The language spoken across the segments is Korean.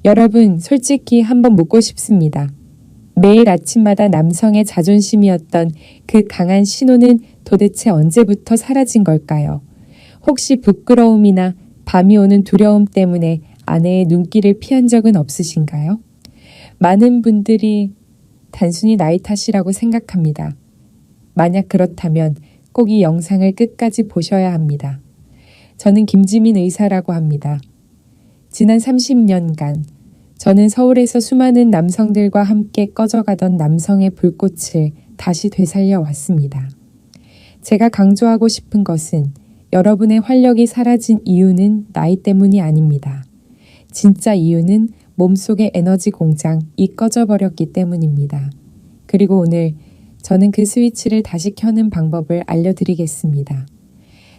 여러분, 솔직히 한번 묻고 싶습니다. 매일 아침마다 남성의 자존심이었던 그 강한 신호는 도대체 언제부터 사라진 걸까요? 혹시 부끄러움이나 밤이 오는 두려움 때문에 아내의 눈길을 피한 적은 없으신가요? 많은 분들이 단순히 나이 탓이라고 생각합니다. 만약 그렇다면 꼭 이 영상을 끝까지 보셔야 합니다. 저는 김지민 의사라고 합니다. 지난 30년간 저는 서울에서 수많은 남성들과 함께 꺼져가던 남성의 불꽃을 다시 되살려 왔습니다. 제가 강조하고 싶은 것은 여러분의 활력이 사라진 이유는 나이 때문이 아닙니다. 진짜 이유는 몸속의 에너지 공장이 꺼져버렸기 때문입니다. 그리고 오늘 저는 그 스위치를 다시 켜는 방법을 알려드리겠습니다.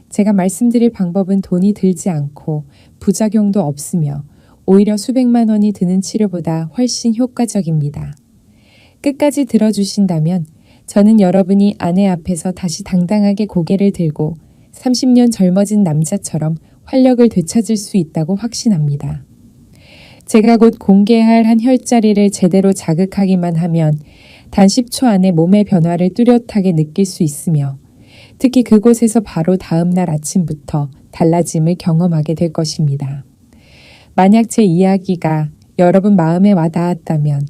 제가 말씀드릴 방법은 돈이 들지 않고 부작용도 없으며 오히려 수백만 원이 드는 치료보다 훨씬 효과적입니다. 끝까지 들어주신다면 저는 여러분이 아내 앞에서 다시 당당하게 고개를 들고 30년 젊어진 남자처럼 활력을 되찾을 수 있다고 확신합니다. 제가 곧 공개할 한 혈자리를 제대로 자극하기만 하면 단 10초 안에 몸의 변화를 뚜렷하게 느낄 수 있으며 특히 그곳에서 바로 다음날 아침부터 달라짐을 경험하게 될 것입니다. 만약 제 이야기가 여러분 마음에 와닿았다면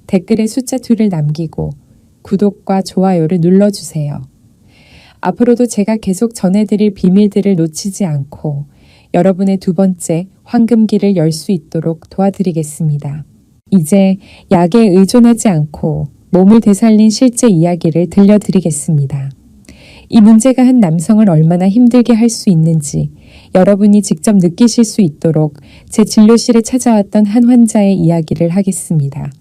댓글에 숫자 2를 남기고 구독과 좋아요를 눌러주세요. 앞으로도 제가 계속 전해드릴 비밀들을 놓치지 않고 여러분의 두 번째 황금기를 열 수 있도록 도와드리겠습니다. 이제 약에 의존하지 않고 몸을 되살린 실제 이야기를 들려드리겠습니다. 이 문제가 한 남성을 얼마나 힘들게 할 수 있는지 여러분이 직접 느끼실 수 있도록 제 진료실에 찾아왔던 한 환자의 이야기를 하겠습니다.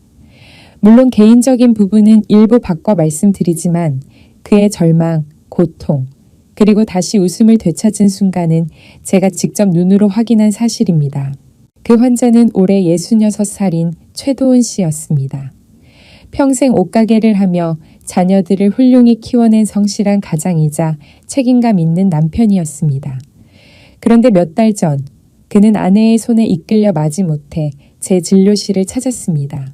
물론 개인적인 부분은 일부 바꿔 말씀드리지만 그의 절망, 고통, 그리고 다시 웃음을 되찾은 순간은 제가 직접 눈으로 확인한 사실입니다. 그 환자는 올해 66살인 최도은 씨였습니다. 평생 옷가게를 하며 자녀들을 훌륭히 키워낸 성실한 가장이자 책임감 있는 남편이었습니다. 그런데 몇 달 전 그는 아내의 손에 이끌려 마지못해 제 진료실을 찾았습니다.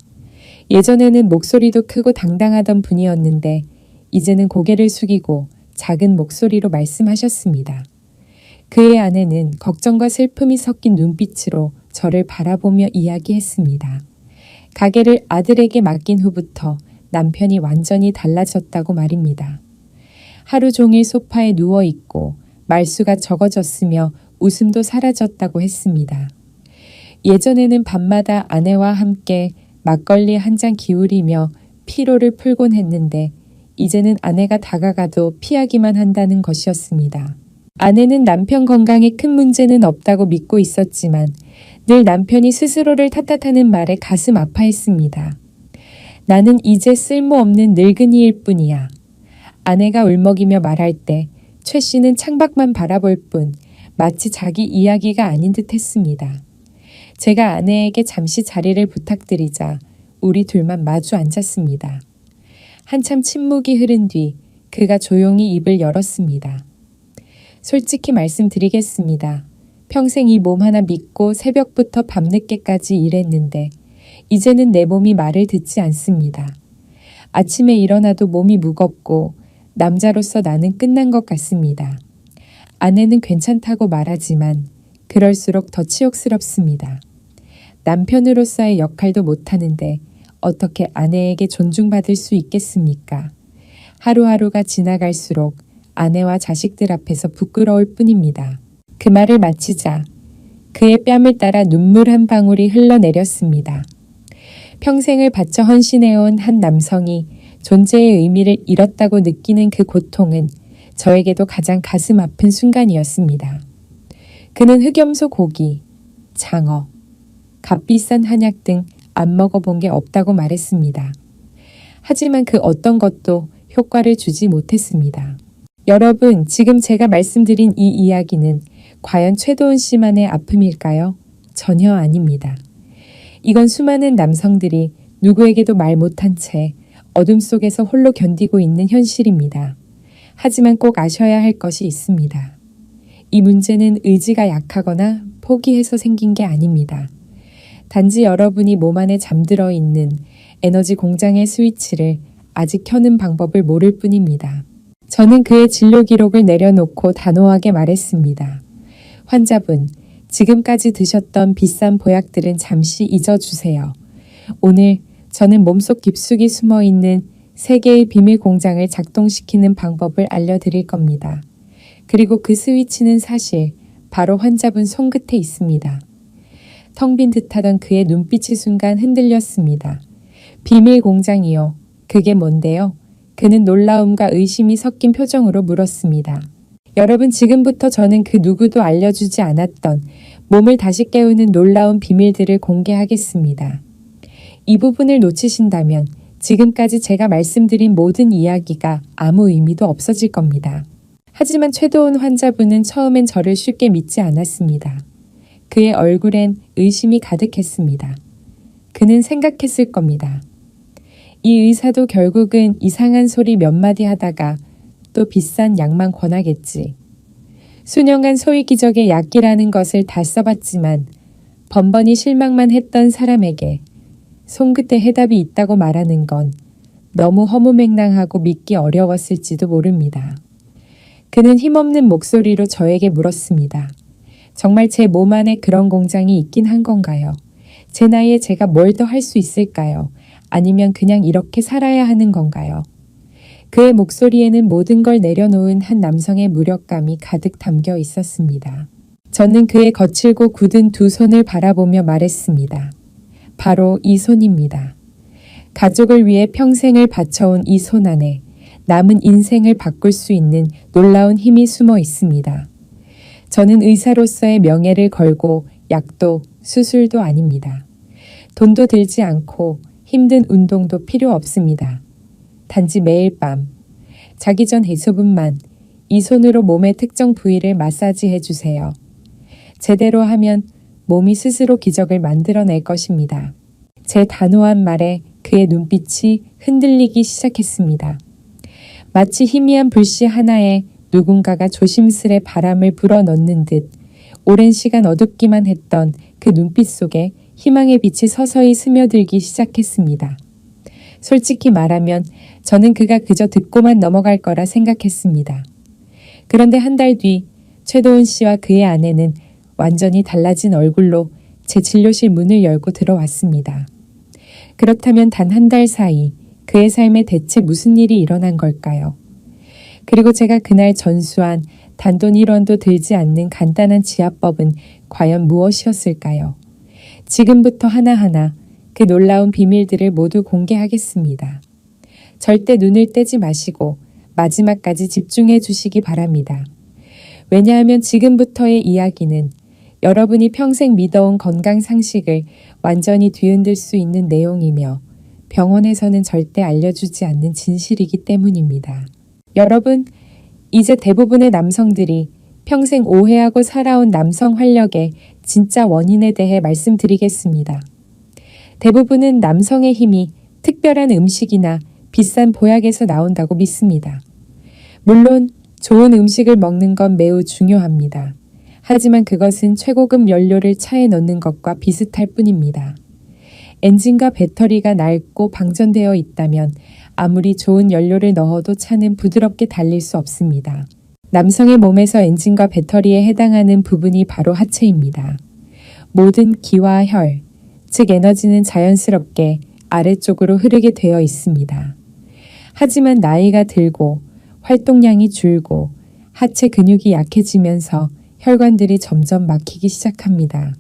예전에는 목소리도 크고 당당하던 분이었는데 이제는 고개를 숙이고 작은 목소리로 말씀하셨습니다. 그의 아내는 걱정과 슬픔이 섞인 눈빛으로 저를 바라보며 이야기했습니다. 가게를 아들에게 맡긴 후부터 남편이 완전히 달라졌다고 말입니다. 하루 종일 소파에 누워있고 말수가 적어졌으며 웃음도 사라졌다고 했습니다. 예전에는 밤마다 아내와 함께 막걸리 한 잔 기울이며 피로를 풀곤 했는데 이제는 아내가 다가가도 피하기만 한다는 것이었습니다. 아내는 남편 건강에 큰 문제는 없다고 믿고 있었지만 늘 남편이 스스로를 탓하는 말에 가슴 아파했습니다. 나는 이제 쓸모없는 늙은이일 뿐이야. 아내가 울먹이며 말할 때 최 씨는 창밖만 바라볼 뿐 마치 자기 이야기가 아닌 듯 했습니다. 제가 아내에게 잠시 자리를 부탁드리자 우리 둘만 마주 앉았습니다. 한참 침묵이 흐른 뒤 그가 조용히 입을 열었습니다. 솔직히 말씀드리겠습니다. 평생 이 몸 하나 믿고 새벽부터 밤늦게까지 일했는데 이제는 내 몸이 말을 듣지 않습니다. 아침에 일어나도 몸이 무겁고 남자로서 나는 끝난 것 같습니다. 아내는 괜찮다고 말하지만 그럴수록 더 치욕스럽습니다. 남편으로서의 역할도 못하는데 어떻게 아내에게 존중받을 수 있겠습니까? 하루하루가 지나갈수록 아내와 자식들 앞에서 부끄러울 뿐입니다. 그 말을 마치자 그의 뺨을 따라 눈물 한 방울이 흘러내렸습니다. 평생을 바쳐 헌신해온 한 남성이 존재의 의미를 잃었다고 느끼는 그 고통은 저에게도 가장 가슴 아픈 순간이었습니다. 그는 흑염소 고기, 장어, 값비싼 한약 등 안 먹어본 게 없다고 말했습니다. 하지만 그 어떤 것도 효과를 주지 못했습니다. 여러분, 지금 제가 말씀드린 이 이야기는 과연 최도은 씨만의 아픔일까요? 전혀 아닙니다. 이건 수많은 남성들이 누구에게도 말 못한 채 어둠 속에서 홀로 견디고 있는 현실입니다. 하지만 꼭 아셔야 할 것이 있습니다. 이 문제는 의지가 약하거나 포기해서 생긴 게 아닙니다. 단지 여러분이 몸 안에 잠들어 있는 에너지 공장의 스위치를 아직 켜는 방법을 모를 뿐입니다. 저는 그의 진료 기록을 내려놓고 단호하게 말했습니다. 환자분, 지금까지 드셨던 비싼 보약들은 잠시 잊어주세요. 오늘 저는 몸속 깊숙이 숨어 있는 세계의 비밀 공장을 작동시키는 방법을 알려드릴 겁니다. 그리고 그 스위치는 사실 바로 환자분 손끝에 있습니다. 텅 빈 듯하던 그의 눈빛이 순간 흔들렸습니다. 비밀 공장이요. 그게 뭔데요? 그는 놀라움과 의심이 섞인 표정으로 물었습니다. 여러분, 지금부터 저는 그 누구도 알려주지 않았던 몸을 다시 깨우는 놀라운 비밀들을 공개하겠습니다. 이 부분을 놓치신다면 지금까지 제가 말씀드린 모든 이야기가 아무 의미도 없어질 겁니다. 하지만 최도훈 환자분은 처음엔 저를 쉽게 믿지 않았습니다. 그의 얼굴엔 의심이 가득했습니다. 그는 생각했을 겁니다. 이 의사도 결국은 이상한 소리 몇 마디 하다가 또 비싼 약만 권하겠지. 수년간 소위 기적의 약이라는 것을 다 써봤지만 번번이 실망만 했던 사람에게 손끝에 해답이 있다고 말하는 건 너무 허무맹랑하고 믿기 어려웠을지도 모릅니다. 그는 힘없는 목소리로 저에게 물었습니다. 정말 제 몸 안에 그런 공장이 있긴 한 건가요? 제 나이에 제가 뭘 더 할 수 있을까요? 아니면 그냥 이렇게 살아야 하는 건가요? 그의 목소리에는 모든 걸 내려놓은 한 남성의 무력감이 가득 담겨 있었습니다. 저는 그의 거칠고 굳은 두 손을 바라보며 말했습니다. 바로 이 손입니다. 가족을 위해 평생을 바쳐온 이 손 안에 남은 인생을 바꿀 수 있는 놀라운 힘이 숨어 있습니다. 저는 의사로서의 명예를 걸고 약도 수술도 아닙니다. 돈도 들지 않고 힘든 운동도 필요 없습니다. 단지 매일 밤 자기 전 2분만 이 손으로 몸의 특정 부위를 마사지해 주세요. 제대로 하면 몸이 스스로 기적을 만들어낼 것입니다. 제 단호한 말에 그의 눈빛이 흔들리기 시작했습니다. 마치 희미한 불씨 하나에 누군가가 조심스레 바람을 불어넣는 듯 오랜 시간 어둡기만 했던 그 눈빛 속에 희망의 빛이 서서히 스며들기 시작했습니다. 솔직히 말하면 저는 그가 그저 듣고만 넘어갈 거라 생각했습니다. 그런데 한 달 뒤 최도훈 씨와 그의 아내는 완전히 달라진 얼굴로 제 진료실 문을 열고 들어왔습니다. 그렇다면 단 한 달 사이 그의 삶에 대체 무슨 일이 일어난 걸까요? 그리고 제가 그날 전수한 단돈 1원도 들지 않는 간단한 지압법은 과연 무엇이었을까요? 지금부터 하나하나 그 놀라운 비밀들을 모두 공개하겠습니다. 절대 눈을 떼지 마시고 마지막까지 집중해 주시기 바랍니다. 왜냐하면 지금부터의 이야기는 여러분이 평생 믿어온 건강 상식을 완전히 뒤흔들 수 있는 내용이며 병원에서는 절대 알려주지 않는 진실이기 때문입니다. 여러분, 이제 대부분의 남성들이 평생 오해하고 살아온 남성 활력의 진짜 원인에 대해 말씀드리겠습니다. 대부분은 남성의 힘이 특별한 음식이나 비싼 보약에서 나온다고 믿습니다. 물론 좋은 음식을 먹는 건 매우 중요합니다. 하지만 그것은 최고급 연료를 차에 넣는 것과 비슷할 뿐입니다. 엔진과 배터리가 낡고 방전되어 있다면 아무리 좋은 연료를 넣어도 차는 부드럽게 달릴 수 없습니다. 남성의 몸에서 엔진과 배터리에 해당하는 부분이 바로 하체입니다. 모든 기와 혈, 즉 에너지는 자연스럽게 아래쪽으로 흐르게 되어 있습니다. 하지만 나이가 들고 활동량이 줄고 하체 근육이 약해지면서 혈관들이 점점 막히기 시작합니다.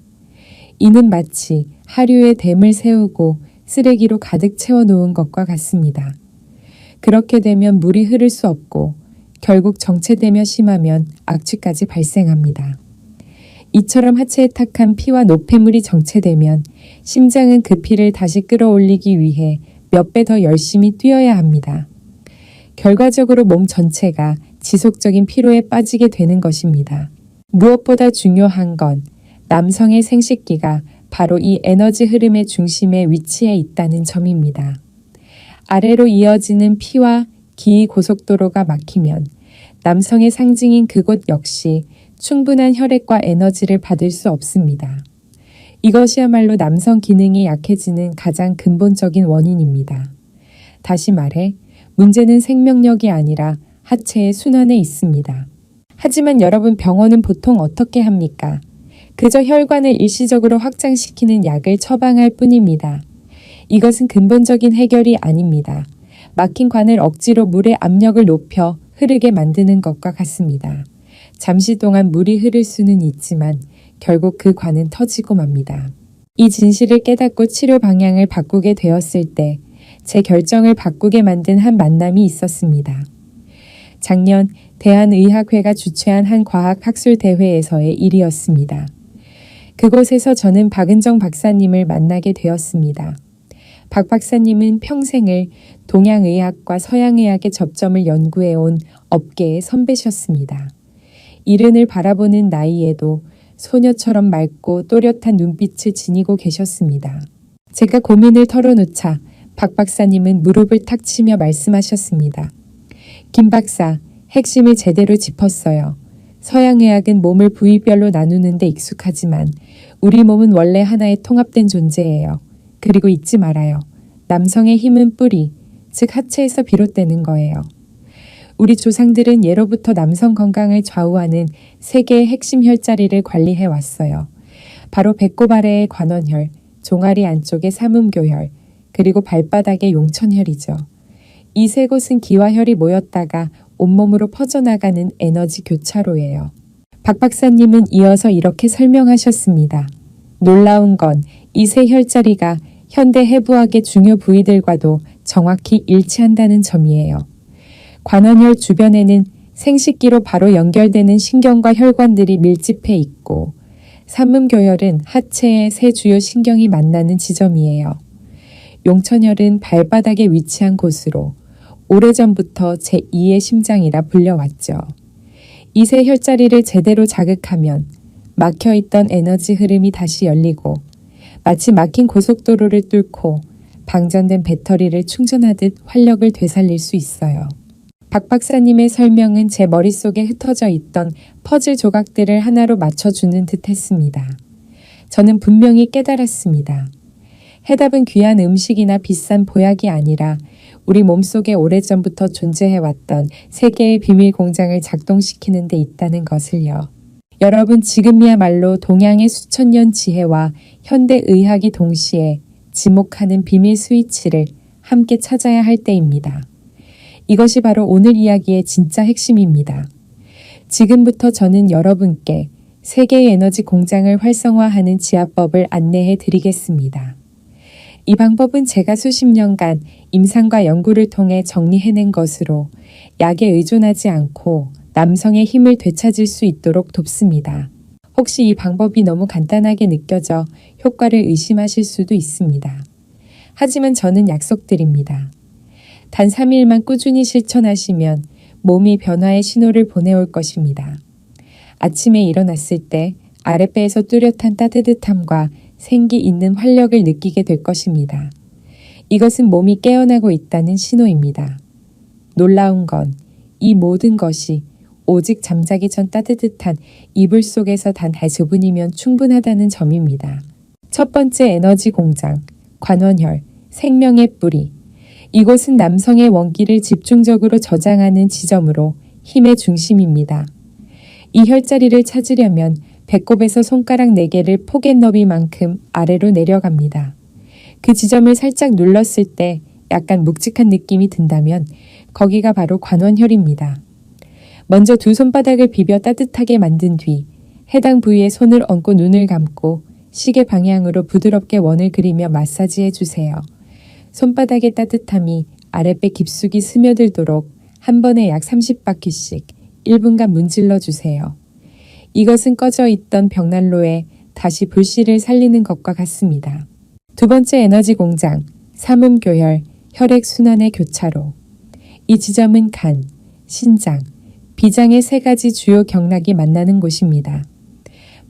이는 마치 하류에 댐을 세우고 쓰레기로 가득 채워놓은 것과 같습니다. 그렇게 되면 물이 흐를 수 없고 결국 정체되며 심하면 악취까지 발생합니다. 이처럼 하체에 탁한 피와 노폐물이 정체되면 심장은 그 피를 다시 끌어올리기 위해 몇 배 더 열심히 뛰어야 합니다. 결과적으로 몸 전체가 지속적인 피로에 빠지게 되는 것입니다. 무엇보다 중요한 건 남성의 생식기가 바로 이 에너지 흐름의 중심에 위치해 있다는 점입니다. 아래로 이어지는 피와 기 고속도로가 막히면 남성의 상징인 그곳 역시 충분한 혈액과 에너지를 받을 수 없습니다. 이것이야말로 남성 기능이 약해지는 가장 근본적인 원인입니다. 다시 말해, 문제는 생명력이 아니라 하체의 순환에 있습니다. 하지만 여러분, 병원은 보통 어떻게 합니까? 그저 혈관을 일시적으로 확장시키는 약을 처방할 뿐입니다. 이것은 근본적인 해결이 아닙니다. 막힌 관을 억지로 물의 압력을 높여 흐르게 만드는 것과 같습니다. 잠시 동안 물이 흐를 수는 있지만 결국 그 관은 터지고 맙니다. 이 진실을 깨닫고 치료 방향을 바꾸게 되었을 때 제 결정을 바꾸게 만든 한 만남이 있었습니다. 작년 대한의학회가 주최한 한 과학학술대회에서의 일이었습니다. 그곳에서 저는 박은정 박사님을 만나게 되었습니다. 박 박사님은 평생을 동양의학과 서양의학의 접점을 연구해온 업계의 선배셨습니다. 이른을 바라보는 나이에도 소녀처럼 맑고 또렷한 눈빛을 지니고 계셨습니다. 제가 고민을 털어놓자 박 박사님은 무릎을 탁 치며 말씀하셨습니다. 김 박사, 핵심을 제대로 짚었어요. 서양의학은 몸을 부위별로 나누는 데 익숙하지만 우리 몸은 원래 하나의 통합된 존재예요. 그리고 잊지 말아요. 남성의 힘은 뿌리, 즉 하체에서 비롯되는 거예요. 우리 조상들은 예로부터 남성 건강을 좌우하는 세 개의 핵심 혈자리를 관리해 왔어요. 바로 배꼽 아래의 관원혈, 종아리 안쪽의 삼음교혈, 그리고 발바닥의 용천혈이죠. 이 세 곳은 기와 혈이 모였다가 온몸으로 퍼져나가는 에너지 교차로예요. 박 박사님은 이어서 이렇게 설명하셨습니다. 놀라운 건 이 세 혈자리가 현대 해부학의 중요 부위들과도 정확히 일치한다는 점이에요. 관원혈 주변에는 생식기로 바로 연결되는 신경과 혈관들이 밀집해 있고, 삼음교혈은 하체의 세 주요 신경이 만나는 지점이에요. 용천혈은 발바닥에 위치한 곳으로 오래전부터 제2의 심장이라 불려왔죠. 이 세 혈자리를 제대로 자극하면 막혀있던 에너지 흐름이 다시 열리고 마치 막힌 고속도로를 뚫고 방전된 배터리를 충전하듯 활력을 되살릴 수 있어요. 박 박사님의 설명은 제 머릿속에 흩어져 있던 퍼즐 조각들을 하나로 맞춰주는 듯 했습니다. 저는 분명히 깨달았습니다. 해답은 귀한 음식이나 비싼 보약이 아니라 우리 몸속에 오래전부터 존재해왔던 세계의 비밀 공장을 작동시키는 데 있다는 것을요. 여러분, 지금이야말로 동양의 수천 년 지혜와 현대 의학이 동시에 지목하는 비밀 스위치를 함께 찾아야 할 때입니다. 이것이 바로 오늘 이야기의 진짜 핵심입니다. 지금부터 저는 여러분께 세계의 에너지 공장을 활성화하는 지압법을 안내해 드리겠습니다. 이 방법은 제가 수십 년간 임상과 연구를 통해 정리해낸 것으로 약에 의존하지 않고 남성의 힘을 되찾을 수 있도록 돕습니다. 혹시 이 방법이 너무 간단하게 느껴져 효과를 의심하실 수도 있습니다. 하지만 저는 약속드립니다. 단 3일만 꾸준히 실천하시면 몸이 변화의 신호를 보내올 것입니다. 아침에 일어났을 때 아랫배에서 뚜렷한 따뜻함과 생기 있는 활력을 느끼게 될 것입니다. 이것은 몸이 깨어나고 있다는 신호입니다. 놀라운 건 이 모든 것이 오직 잠자기 전 따뜻한 이불 속에서 단 5분이면 충분하다는 점입니다. 첫 번째 에너지 공장, 관원혈, 생명의 뿌리. 이곳은 남성의 원기를 집중적으로 저장하는 지점으로 힘의 중심입니다. 이 혈자리를 찾으려면 배꼽에서 손가락 4개를 포갯너비만큼 아래로 내려갑니다. 그 지점을 살짝 눌렀을 때 약간 묵직한 느낌이 든다면 거기가 바로 관원혈입니다. 먼저 두 손바닥을 비벼 따뜻하게 만든 뒤 해당 부위에 손을 얹고 눈을 감고 시계 방향으로 부드럽게 원을 그리며 마사지해 주세요. 손바닥의 따뜻함이 아랫배 깊숙이 스며들도록 한 번에 약 30바퀴씩 1분간 문질러 주세요. 이것은 꺼져 있던 벽난로에 다시 불씨를 살리는 것과 같습니다. 두 번째 에너지 공장, 삼음교혈, 혈액순환의 교차로. 이 지점은 간, 신장, 비장의 3가지 주요 경락이 만나는 곳입니다.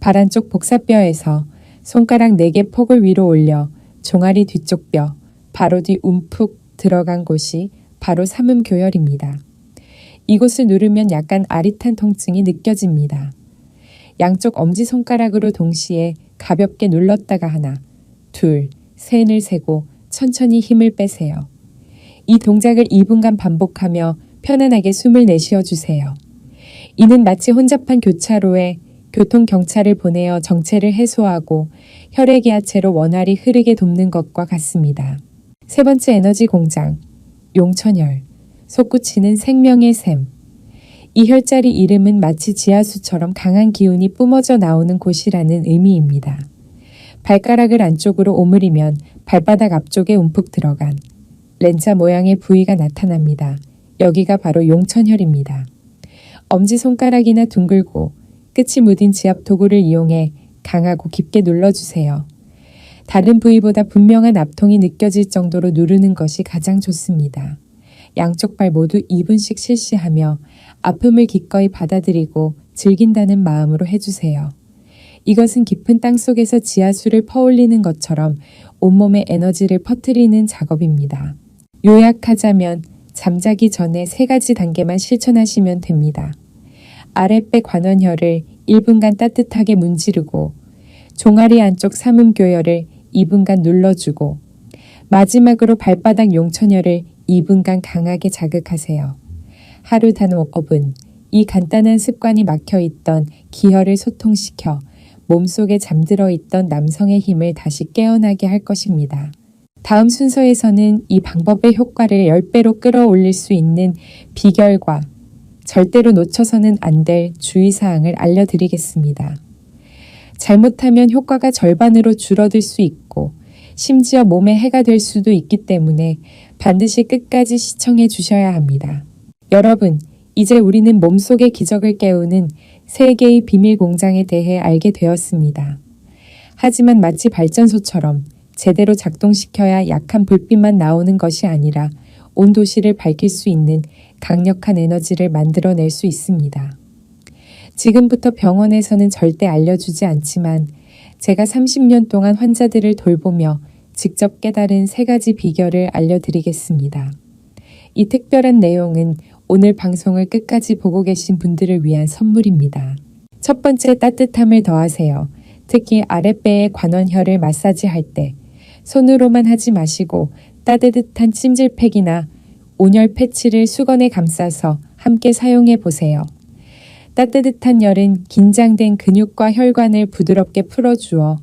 발 안쪽 복사뼈에서 손가락 4개 폭을 위로 올려 종아리 뒤쪽 뼈, 바로 뒤 움푹 들어간 곳이 바로 삼음교혈입니다. 이곳을 누르면 약간 아릿한 통증이 느껴집니다. 양쪽 엄지손가락으로 동시에 가볍게 눌렀다가 하나, 둘, 셋을 세고 천천히 힘을 빼세요. 이 동작을 2분간 반복하며 편안하게 숨을 내쉬어 주세요. 이는 마치 혼잡한 교차로에 교통경찰을 보내어 정체를 해소하고 혈액이하체로 원활히 흐르게 돕는 것과 같습니다. 세 번째 에너지 공장, 용천혈, 솟구치는 생명의 샘. 이 혈자리 이름은 마치 지하수처럼 강한 기운이 뿜어져 나오는 곳이라는 의미입니다. 발가락을 안쪽으로 오므리면 발바닥 앞쪽에 움푹 들어간 렌자 모양의 부위가 나타납니다. 여기가 바로 용천혈입니다. 엄지손가락이나 둥글고 끝이 무딘 지압 도구를 이용해 강하고 깊게 눌러주세요. 다른 부위보다 분명한 압통이 느껴질 정도로 누르는 것이 가장 좋습니다. 양쪽 발 모두 2분씩 실시하며 아픔을 기꺼이 받아들이고 즐긴다는 마음으로 해주세요. 이것은 깊은 땅속에서 지하수를 퍼올리는 것처럼 온몸에 에너지를 퍼뜨리는 작업입니다. 요약하자면 잠자기 전에 3가지 단계만 실천하시면 됩니다. 아랫배 관원혈을 1분간 따뜻하게 문지르고 종아리 안쪽 삼음교혈을 2분간 눌러주고 마지막으로 발바닥 용천혈을 2분간 강하게 자극하세요. 하루 단 5분 이 간단한 습관이 막혀있던 기혈을 소통시켜 몸속에 잠들어 있던 남성의 힘을 다시 깨어나게 할 것입니다. 다음 순서에서는 이 방법의 효과를 10배로 끌어올릴 수 있는 비결과 절대로 놓쳐서는 안 될 주의사항을 알려드리겠습니다. 잘못하면 효과가 절반으로 줄어들 수 있고 심지어 몸에 해가 될 수도 있기 때문에 반드시 끝까지 시청해 주셔야 합니다. 여러분, 이제 우리는 몸속의 기적을 깨우는 3개의 비밀 공장에 대해 알게 되었습니다. 하지만 마치 발전소처럼 제대로 작동시켜야 약한 불빛만 나오는 것이 아니라 온 도시를 밝힐 수 있는 강력한 에너지를 만들어낼 수 있습니다. 지금부터 병원에서는 절대 알려주지 않지만 제가 30년 동안 환자들을 돌보며 직접 깨달은 3가지 비결을 알려드리겠습니다. 이 특별한 내용은 오늘 방송을 끝까지 보고 계신 분들을 위한 선물입니다. 첫 번째, 따뜻함을 더하세요. 특히 아랫배의 관원혈을 마사지할 때 손으로만 하지 마시고 따뜻한 찜질팩이나 온열 패치를 수건에 감싸서 함께 사용해 보세요. 따뜻한 열은 긴장된 근육과 혈관을 부드럽게 풀어주어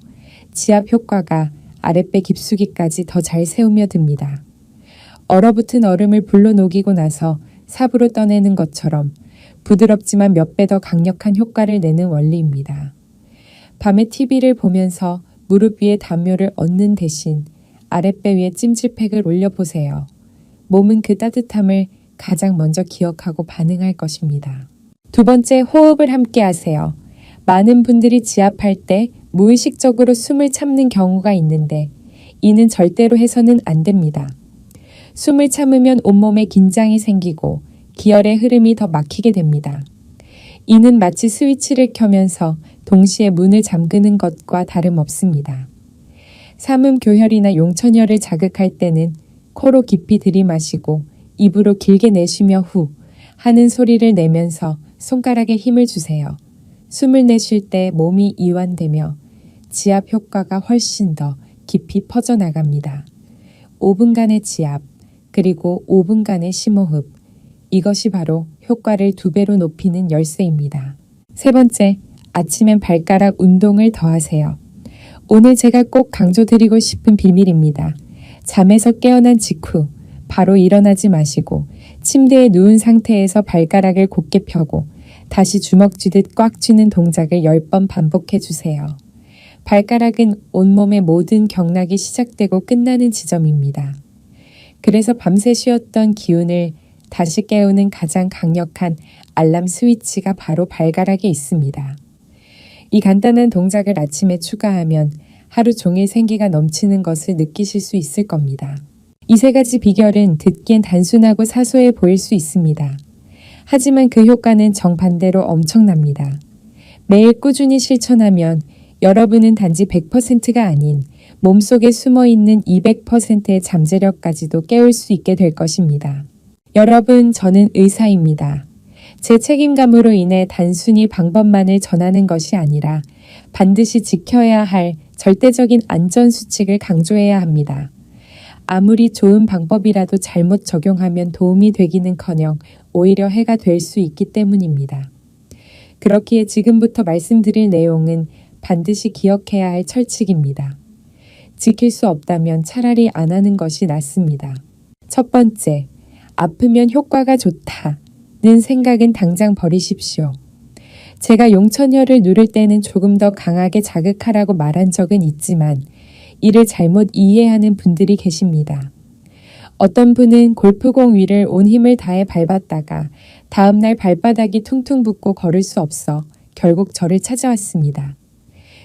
지압 효과가 아랫배 깊숙이까지 더 잘 세우며듭니다. 얼어붙은 얼음을 불로 녹이고 나서 삽으로 떠내는 것처럼 부드럽지만 몇 배 더 강력한 효과를 내는 원리입니다. 밤에 TV를 보면서 무릎 위에 담요를 얹는 대신 아랫배 위에 찜질팩을 올려보세요. 몸은 그 따뜻함을 가장 먼저 기억하고 반응할 것입니다. 두 번째, 호흡을 함께 하세요. 많은 분들이 지압할 때 무의식적으로 숨을 참는 경우가 있는데 이는 절대로 해서는 안 됩니다. 숨을 참으면 온몸에 긴장이 생기고 기혈의 흐름이 더 막히게 됩니다. 이는 마치 스위치를 켜면서 동시에 문을 잠그는 것과 다름없습니다. 삼음교혈이나 용천혈을 자극할 때는 코로 깊이 들이마시고 입으로 길게 내쉬며 후 하는 소리를 내면서 손가락에 힘을 주세요. 숨을 내쉴 때 몸이 이완되며 지압 효과가 훨씬 더 깊이 퍼져나갑니다. 5분간의 지압, 그리고 5분간의 심호흡. 이것이 바로 효과를 2배로 높이는 열쇠입니다. 세 번째, 아침엔 발가락 운동을 더하세요. 오늘 제가 꼭 강조드리고 싶은 비밀입니다. 잠에서 깨어난 직후 바로 일어나지 마시고 침대에 누운 상태에서 발가락을 곧게 펴고 다시 주먹 쥐듯 꽉 쥐는 동작을 10번 반복해 주세요. 발가락은 온몸의 모든 경락이 시작되고 끝나는 지점입니다. 그래서 밤새 쉬었던 기운을 다시 깨우는 가장 강력한 알람 스위치가 바로 발가락에 있습니다. 이 간단한 동작을 아침에 추가하면 하루 종일 생기가 넘치는 것을 느끼실 수 있을 겁니다. 이 3가지 비결은 듣기엔 단순하고 사소해 보일 수 있습니다. 하지만 그 효과는 정반대로 엄청납니다. 매일 꾸준히 실천하면 여러분은 단지 100%가 아닌 몸속에 숨어있는 200%의 잠재력까지도 깨울 수 있게 될 것입니다. 여러분, 저는 의사입니다. 제 책임감으로 인해 단순히 방법만을 전하는 것이 아니라 반드시 지켜야 할 절대적인 안전 수칙을 강조해야 합니다. 아무리 좋은 방법이라도 잘못 적용하면 도움이 되기는커녕 오히려 해가 될 수 있기 때문입니다. 그렇기에 지금부터 말씀드릴 내용은 반드시 기억해야 할 철칙입니다. 지킬 수 없다면 차라리 안 하는 것이 낫습니다. 첫 번째, 아프면 효과가 좋다는 생각은 당장 버리십시오. 제가 용천혈을 누를 때는 조금 더 강하게 자극하라고 말한 적은 있지만 이를 잘못 이해하는 분들이 계십니다. 어떤 분은 골프공 위를 온 힘을 다해 밟았다가 다음날 발바닥이 퉁퉁 붓고 걸을 수 없어 결국 저를 찾아왔습니다.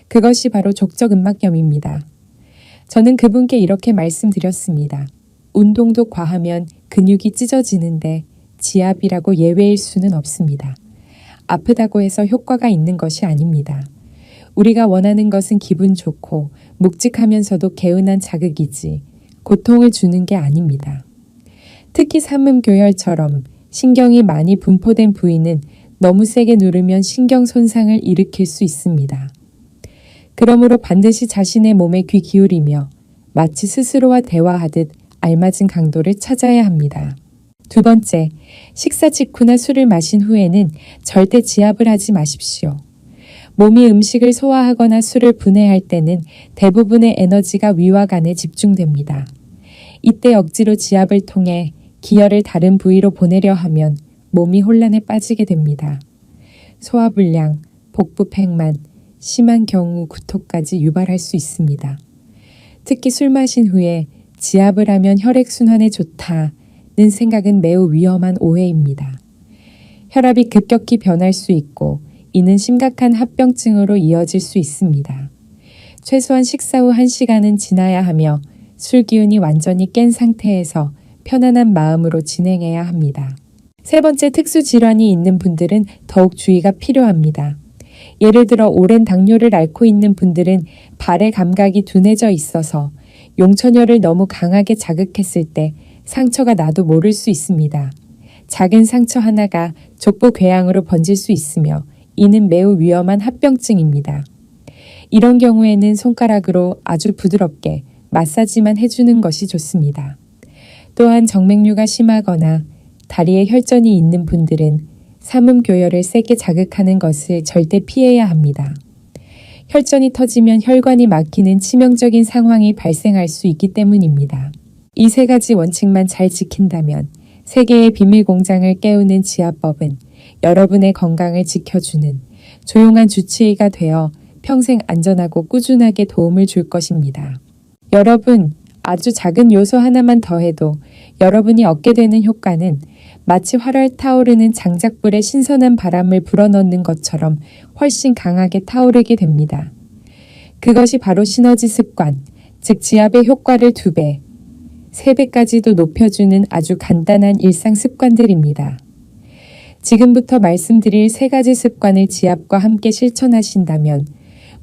그것이 바로 족저근막염입니다. 저는 그분께 이렇게 말씀드렸습니다. 운동도 과하면 근육이 찢어지는데 지압이라고 예외일 수는 없습니다. 아프다고 해서 효과가 있는 것이 아닙니다. 우리가 원하는 것은 기분 좋고 묵직하면서도 개운한 자극이지 고통을 주는 게 아닙니다. 특히 삼음교열처럼 신경이 많이 분포된 부위는 너무 세게 누르면 신경 손상을 일으킬 수 있습니다. 그러므로 반드시 자신의 몸에 귀 기울이며 마치 스스로와 대화하듯 알맞은 강도를 찾아야 합니다. 두 번째, 식사 직후나 술을 마신 후에는 절대 지압을 하지 마십시오. 몸이 음식을 소화하거나 술을 분해할 때는 대부분의 에너지가 위와 간에 집중됩니다. 이때 억지로 지압을 통해 기혈을 다른 부위로 보내려 하면 몸이 혼란에 빠지게 됩니다. 소화불량, 복부팽만, 심한 경우 구토까지 유발할 수 있습니다. 특히 술 마신 후에 지압을 하면 혈액순환에 좋다는 생각은 매우 위험한 오해입니다. 혈압이 급격히 변할 수 있고 이는 심각한 합병증으로 이어질 수 있습니다. 최소한 식사 후 1시간은 지나야 하며 술 기운이 완전히 깬 상태에서 편안한 마음으로 진행해야 합니다. 세 번째, 특수 질환이 있는 분들은 더욱 주의가 필요합니다. 예를 들어 오랜 당뇨를 앓고 있는 분들은 발의 감각이 둔해져 있어서 용천혈을 너무 강하게 자극했을 때 상처가 나도 모를 수 있습니다. 작은 상처 하나가 족부 궤양으로 번질 수 있으며 이는 매우 위험한 합병증입니다. 이런 경우에는 손가락으로 아주 부드럽게 마사지만 해주는 것이 좋습니다. 또한 정맥류가 심하거나 다리에 혈전이 있는 분들은 삼음교열을 세게 자극하는 것을 절대 피해야 합니다. 혈전이 터지면 혈관이 막히는 치명적인 상황이 발생할 수 있기 때문입니다. 이 세 가지 원칙만 잘 지킨다면 세계의 비밀 공장을 깨우는 지압법은 여러분의 건강을 지켜주는 조용한 주치의가 되어 평생 안전하고 꾸준하게 도움을 줄 것입니다. 여러분, 아주 작은 요소 하나만 더해도 여러분이 얻게 되는 효과는 마치 활활 타오르는 장작불에 신선한 바람을 불어넣는 것처럼 훨씬 강하게 타오르게 됩니다. 그것이 바로 시너지 습관, 즉 지압의 효과를 2배, 3배까지도 높여주는 아주 간단한 일상 습관들입니다. 지금부터 말씀드릴 3가지 습관을 지압과 함께 실천하신다면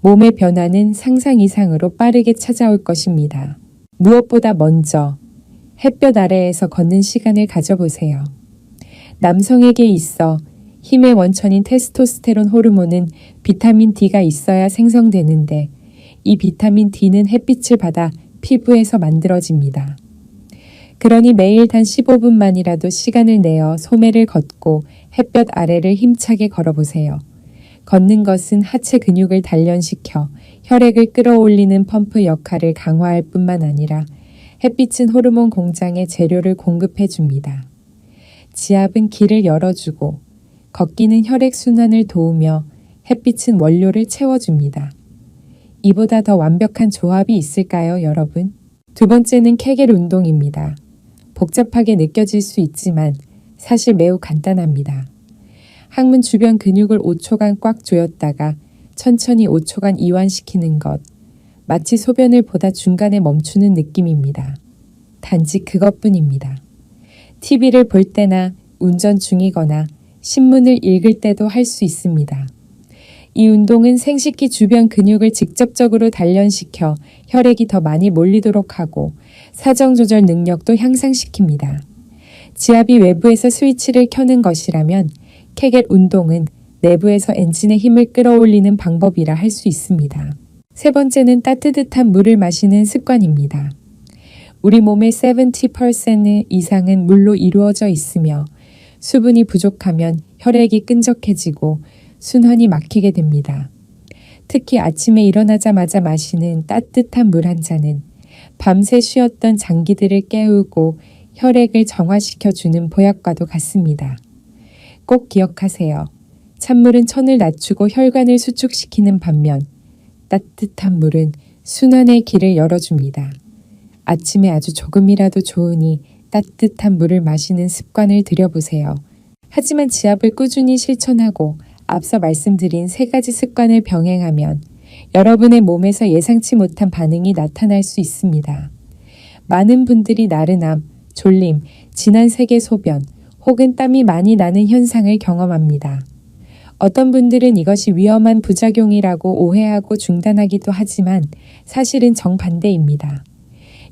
몸의 변화는 상상 이상으로 빠르게 찾아올 것입니다. 무엇보다 먼저 햇볕 아래에서 걷는 시간을 가져보세요. 남성에게 있어 힘의 원천인 테스토스테론 호르몬은 비타민 D가 있어야 생성되는데 이 비타민 D는 햇빛을 받아 피부에서 만들어집니다. 그러니 매일 단 15분만이라도 시간을 내어 소매를 걷고 햇볕 아래를 힘차게 걸어보세요. 걷는 것은 하체 근육을 단련시켜 혈액을 끌어올리는 펌프 역할을 강화할 뿐만 아니라 햇빛은 호르몬 공장에 재료를 공급해 줍니다. 지압은 길을 열어주고 걷기는 혈액순환을 도우며 햇빛은 원료를 채워줍니다. 이보다 더 완벽한 조합이 있을까요, 여러분? 두 번째는 케겔 운동입니다. 복잡하게 느껴질 수 있지만 사실 매우 간단합니다. 항문 주변 근육을 5초간 꽉 조였다가 천천히 5초간 이완시키는 것. 마치 소변을 보다 중간에 멈추는 느낌입니다. 단지 그것뿐입니다. TV를 볼 때나 운전 중이거나 신문을 읽을 때도 할 수 있습니다. 이 운동은 생식기 주변 근육을 직접적으로 단련시켜 혈액이 더 많이 몰리도록 하고 사정 조절 능력도 향상시킵니다. 지압이 외부에서 스위치를 켜는 것이라면 케겔 운동은 내부에서 엔진의 힘을 끌어올리는 방법이라 할 수 있습니다. 세 번째는 따뜻한 물을 마시는 습관입니다. 우리 몸의 70% 이상은 물로 이루어져 있으며 수분이 부족하면 혈액이 끈적해지고 순환이 막히게 됩니다. 특히 아침에 일어나자마자 마시는 따뜻한 물 한 잔은 밤새 쉬었던 장기들을 깨우고 혈액을 정화시켜주는 보약과도 같습니다. 꼭 기억하세요. 찬물은 천을 낮추고 혈관을 수축시키는 반면 따뜻한 물은 순환의 길을 열어줍니다. 아침에 아주 조금이라도 좋으니 따뜻한 물을 마시는 습관을 들여보세요. 하지만 지압을 꾸준히 실천하고 앞서 말씀드린 세 가지 습관을 병행하면 여러분의 몸에서 예상치 못한 반응이 나타날 수 있습니다. 많은 분들이 나른함, 졸림, 진한 색의 소변 혹은 땀이 많이 나는 현상을 경험합니다. 어떤 분들은 이것이 위험한 부작용이라고 오해하고 중단하기도 하지만 사실은 정반대입니다.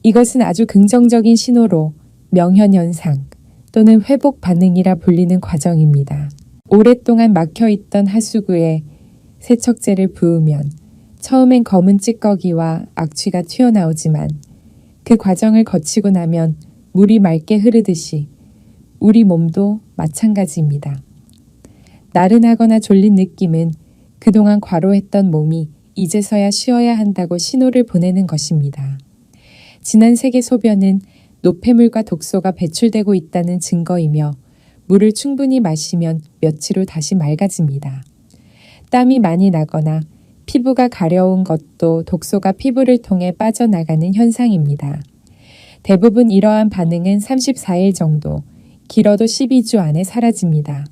이것은 아주 긍정적인 신호로 명현현상 또는 회복 반응이라 불리는 과정입니다. 오랫동안 막혀있던 하수구에 세척제를 부으면 처음엔 검은 찌꺼기와 악취가 튀어나오지만 그 과정을 거치고 나면 물이 맑게 흐르듯이 우리 몸도 마찬가지입니다. 나른하거나 졸린 느낌은 그동안 과로했던 몸이 이제서야 쉬어야 한다고 신호를 보내는 것입니다. 진한 색의 소변은 노폐물과 독소가 배출되고 있다는 증거이며 물을 충분히 마시면 며칠 후 다시 맑아집니다. 땀이 많이 나거나 피부가 가려운 것도 독소가 피부를 통해 빠져나가는 현상입니다. 대부분 이러한 반응은 34일 정도, 길어도 12주 안에 사라집니다.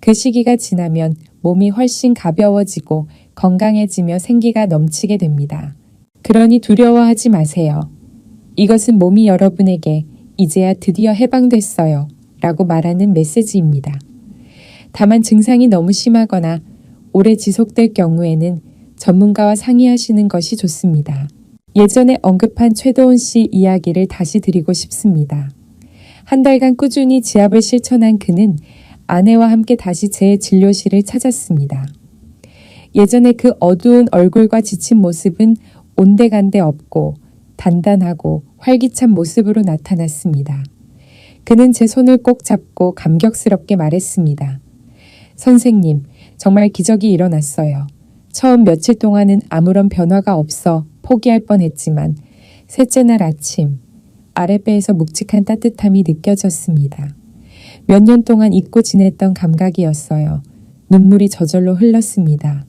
그 시기가 지나면 몸이 훨씬 가벼워지고 건강해지며 생기가 넘치게 됩니다. 그러니 두려워하지 마세요. 이것은 몸이 여러분에게 이제야 드디어 해방됐어요 라고 말하는 메시지입니다. 다만 증상이 너무 심하거나 오래 지속될 경우에는 전문가와 상의하시는 것이 좋습니다. 예전에 언급한 최도훈 씨 이야기를 다시 드리고 싶습니다. 한 달간 꾸준히 지압을 실천한 그는 아내와 함께 다시 재진료실을 찾았습니다. 예전에 그 어두운 얼굴과 지친 모습은 온데간데 없고 단단하고 활기찬 모습으로 나타났습니다. 그는 제 손을 꼭 잡고 감격스럽게 말했습니다. 선생님, 정말 기적이 일어났어요. 처음 며칠 동안은 아무런 변화가 없어 포기할 뻔했지만 셋째 날 아침 아랫배에서 묵직한 따뜻함이 느껴졌습니다. 몇 년 동안 잊고 지냈던 감각이었어요. 눈물이 저절로 흘렀습니다.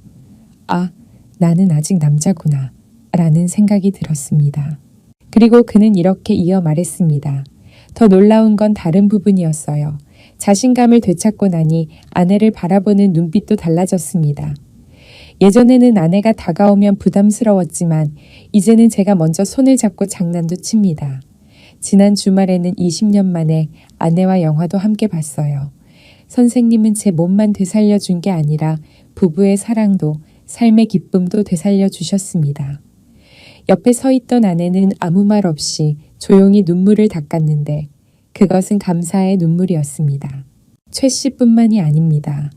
아, 나는 아직 남자구나 라는 생각이 들었습니다. 그리고 그는 이렇게 이어 말했습니다. 더 놀라운 건 다른 부분이었어요. 자신감을 되찾고 나니 아내를 바라보는 눈빛도 달라졌습니다. 예전에는 아내가 다가오면 부담스러웠지만 이제는 제가 먼저 손을 잡고 장난도 칩니다. 지난 주말에는 20년 만에 아내와 영화도 함께 봤어요. 선생님은 제 몸만 되살려 준 게 아니라 부부의 사랑도 삶의 기쁨도 되살려 주셨습니다. 옆에 서 있던 아내는 아무 말 없이 조용히 눈물을 닦았는데 그것은 감사의 눈물이었습니다. 최 씨뿐만이 아닙니다.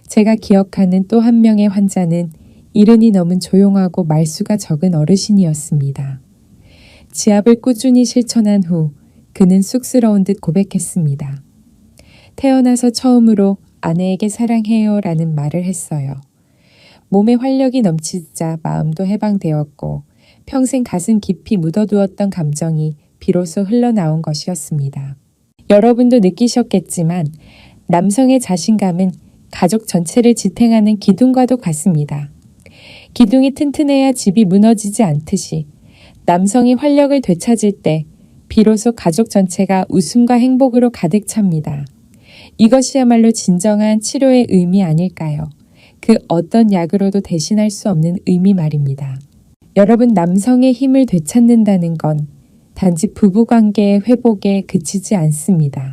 제가 기억하는 또 한 명의 환자는 70이 넘은 조용하고 말수가 적은 어르신이었습니다. 지압을 꾸준히 실천한 후 그는 쑥스러운 듯 고백했습니다. 태어나서 처음으로 아내에게 사랑해요 라는 말을 했어요. 몸에 활력이 넘치자 마음도 해방되었고 평생 가슴 깊이 묻어두었던 감정이 비로소 흘러나온 것이었습니다. 여러분도 느끼셨겠지만 남성의 자신감은 가족 전체를 지탱하는 기둥과도 같습니다. 기둥이 튼튼해야 집이 무너지지 않듯이 남성이 활력을 되찾을 때 비로소 가족 전체가 웃음과 행복으로 가득 찹니다. 이것이야말로 진정한 치료의 의미 아닐까요? 그 어떤 약으로도 대신할 수 없는 의미 말입니다. 여러분, 남성의 힘을 되찾는다는 건 단지 부부관계의 회복에 그치지 않습니다.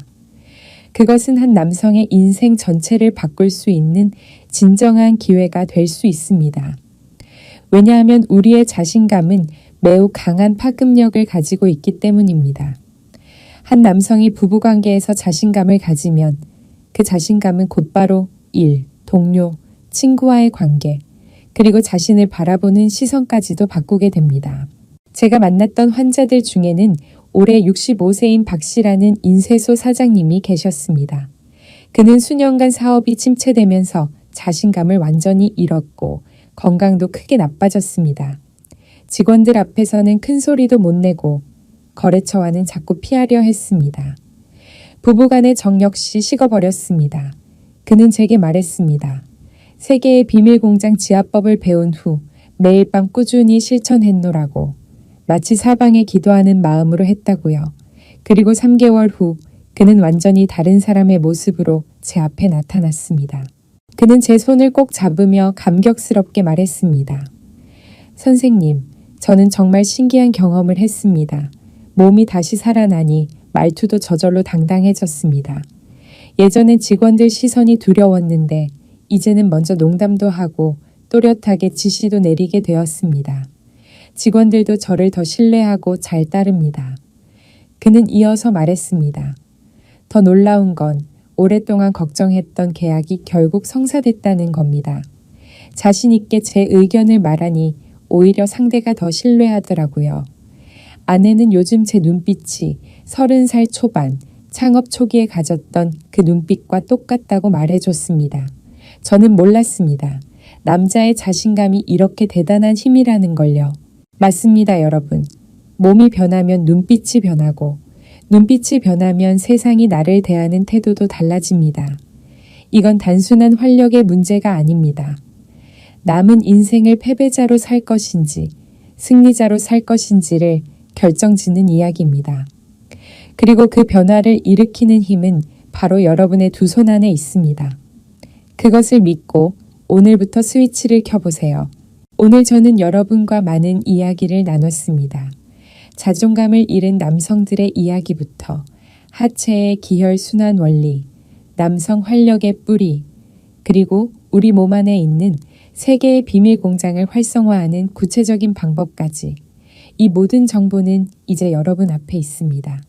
그것은 한 남성의 인생 전체를 바꿀 수 있는 진정한 기회가 될 수 있습니다. 왜냐하면 우리의 자신감은 매우 강한 파급력을 가지고 있기 때문입니다. 한 남성이 부부관계에서 자신감을 가지면 그 자신감은 곧바로 일, 동료, 친구와의 관계, 그리고 자신을 바라보는 시선까지도 바꾸게 됩니다. 제가 만났던 환자들 중에는 올해 65세인 박 씨라는 인쇄소 사장님이 계셨습니다. 그는 수년간 사업이 침체되면서 자신감을 완전히 잃었고 건강도 크게 나빠졌습니다. 직원들 앞에서는 큰 소리도 못 내고 거래처와는 자꾸 피하려 했습니다. 부부간의 정 역시 식어버렸습니다. 그는 제게 말했습니다. 세계의 비밀공장 지하법을 배운 후 매일 밤 꾸준히 실천했노라고. 마치 사방에 기도하는 마음으로 했다고요. 그리고 3개월 후 그는 완전히 다른 사람의 모습으로 제 앞에 나타났습니다. 그는 제 손을 꼭 잡으며 감격스럽게 말했습니다. 선생님, 저는 정말 신기한 경험을 했습니다. 몸이 다시 살아나니 말투도 저절로 당당해졌습니다. 예전엔 직원들 시선이 두려웠는데 이제는 먼저 농담도 하고 또렷하게 지시도 내리게 되었습니다. 직원들도 저를 더 신뢰하고 잘 따릅니다. 그는 이어서 말했습니다. 더 놀라운 건 오랫동안 걱정했던 계약이 결국 성사됐다는 겁니다. 자신 있게 제 의견을 말하니 오히려 상대가 더 신뢰하더라고요. 아내는 요즘 제 눈빛이 30살 초반, 창업 초기에 가졌던 그 눈빛과 똑같다고 말해줬습니다. 저는 몰랐습니다. 남자의 자신감이 이렇게 대단한 힘이라는 걸요. 맞습니다, 여러분. 몸이 변하면 눈빛이 변하고 눈빛이 변하면 세상이 나를 대하는 태도도 달라집니다. 이건 단순한 활력의 문제가 아닙니다. 남은 인생을 패배자로 살 것인지 승리자로 살 것인지를 결정짓는 이야기입니다. 그리고 그 변화를 일으키는 힘은 바로 여러분의 두 손 안에 있습니다. 그것을 믿고 오늘부터 스위치를 켜보세요. 오늘 저는 여러분과 많은 이야기를 나눴습니다. 자존감을 잃은 남성들의 이야기부터 하체의 기혈순환 원리, 남성 활력의 뿌리, 그리고 우리 몸 안에 있는 세계의 비밀 공장을 활성화하는 구체적인 방법까지 이 모든 정보는 이제 여러분 앞에 있습니다.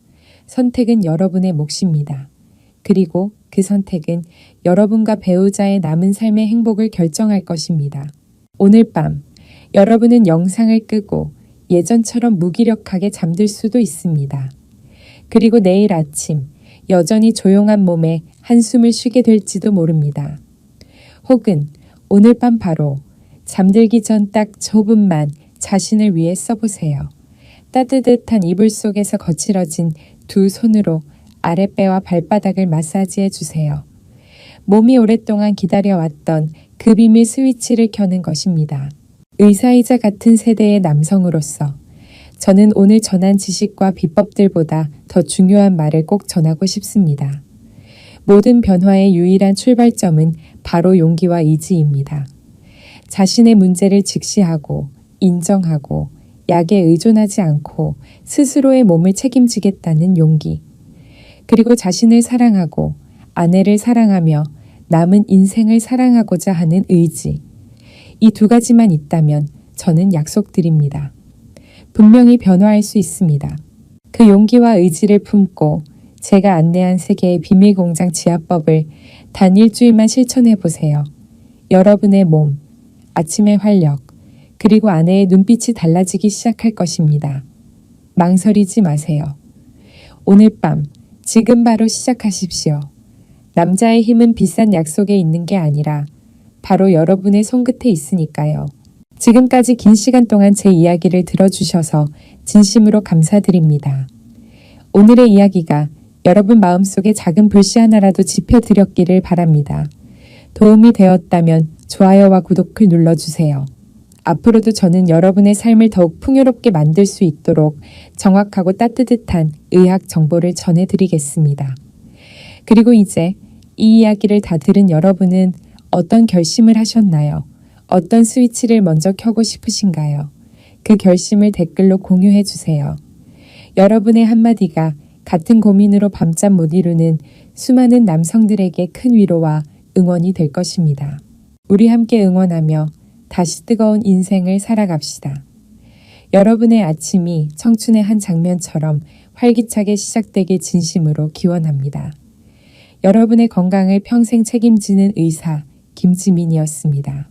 선택은 여러분의 몫입니다. 그리고 그 선택은 여러분과 배우자의 남은 삶의 행복을 결정할 것입니다. 오늘 밤 여러분은 영상을 끄고 예전처럼 무기력하게 잠들 수도 있습니다. 그리고 내일 아침 여전히 조용한 몸에 한숨을 쉬게 될지도 모릅니다. 혹은 오늘 밤 바로 잠들기 전 딱 5분만 자신을 위해 써보세요. 따뜻한 이불 속에서 거칠어진 두 손으로 아랫배와 발바닥을 마사지해 주세요. 몸이 오랫동안 기다려왔던 그 비밀 스위치를 켜는 것입니다. 의사이자 같은 세대의 남성으로서 저는 오늘 전한 지식과 비법들보다 더 중요한 말을 꼭 전하고 싶습니다. 모든 변화의 유일한 출발점은 바로 용기와 의지입니다. 자신의 문제를 직시하고 인정하고 약에 의존하지 않고 스스로의 몸을 책임지겠다는 용기. 그리고 자신을 사랑하고 아내를 사랑하며 남은 인생을 사랑하고자 하는 의지. 이 두 가지만 있다면 저는 약속드립니다. 분명히 변화할 수 있습니다. 그 용기와 의지를 품고 제가 안내한 세계의 비밀공장 지하법을 단 일주일만 실천해 보세요. 여러분의 몸, 아침의 활력, 그리고 아내의 눈빛이 달라지기 시작할 것입니다. 망설이지 마세요. 오늘 밤, 지금 바로 시작하십시오. 남자의 힘은 비싼 약속에 있는 게 아니라 바로 여러분의 손끝에 있으니까요. 지금까지 긴 시간 동안 제 이야기를 들어주셔서 진심으로 감사드립니다. 오늘의 이야기가 여러분 마음속에 작은 불씨 하나라도 지펴드렸기를 바랍니다. 도움이 되었다면 좋아요와 구독을 눌러주세요. 앞으로도 저는 여러분의 삶을 더욱 풍요롭게 만들 수 있도록 정확하고 따뜻한 의학 정보를 전해드리겠습니다. 그리고 이제 이 이야기를 다 들은 여러분은 어떤 결심을 하셨나요? 어떤 스위치를 먼저 켜고 싶으신가요? 그 결심을 댓글로 공유해 주세요. 여러분의 한마디가 같은 고민으로 밤잠 못 이루는 수많은 남성들에게 큰 위로와 응원이 될 것입니다. 우리 함께 응원하며 다시 뜨거운 인생을 살아갑시다. 여러분의 아침이 청춘의 한 장면처럼 활기차게 시작되길 진심으로 기원합니다. 여러분의 건강을 평생 책임지는 의사 김지민이었습니다.